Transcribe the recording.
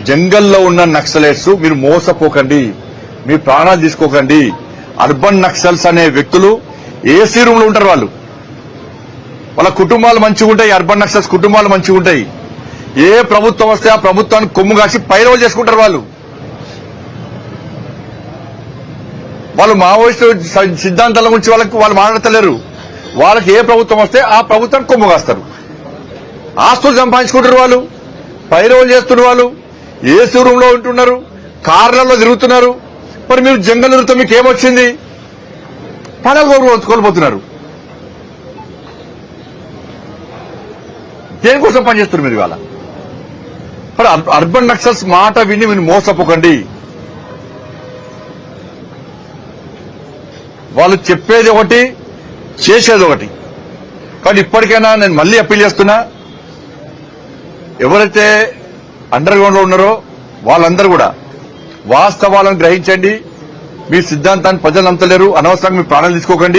జంగల్లో ఉన్న నక్సలైట్స్ మీరు మోసపోకండి, మీ ప్రాణాలు తీసుకోకండి. అర్బన్ నక్సల్స్ అనే వ్యక్తులు ఏసీ రూమ్ లో ఉంటారు. వాళ్ళ కుటుంబాలు మంచిగా ఉంటాయి. అర్బన్ నక్సల్స్ కుటుంబాలు మంచిగా ఉంటాయి. ఏ ప్రభుత్వం వస్తే ఆ ప్రభుత్వాన్ని కొమ్ము కాసి పైరవులు చేసుకుంటారు. వాళ్ళు మావోయిస్టు సిద్ధాంతాల గురించి వాళ్ళు మాట్లాడతలేరు. వాళ్ళకి ఏ ప్రభుత్వం వస్తే ఆ ప్రభుత్వాన్ని కొమ్ము కాస్తారు. ఆస్తులు సంపాదించుకుంటారు. వాళ్ళు పైరవులు చేస్తున్నారు. వాళ్ళు ఏసీ రూమ్ లో ఉంటున్నారు, కార్లలో తిరుగుతున్నారు. మరి మీరు జంగల్ తిరుగుతా మీకు ఏమొచ్చింది? ప్రాణాలు కోల్పోతున్నారు. దేనికోసం పనిచేస్తున్నారు మీరు ఇవాళ? మరి అర్బన్ నక్సల్స్ మాట విని మీరు మోసపోకండి. వాళ్ళు చెప్పేది ఒకటి, చేసేది ఒకటి. కానీ ఇప్పటికైనా నేను మళ్లీ అప్పీల్ చేస్తున్నా, ఎవరైతే అండర్ గ్రౌండ్ లో ఉన్నారో వాళ్ళందరూ కూడా వాస్తవాలను గ్రహించండి. మీ సిద్ధాంతాన్ని ప్రజలు నమ్మలేరు. అనవసరంగా మీ ప్రాణాలు తీసుకోకండి.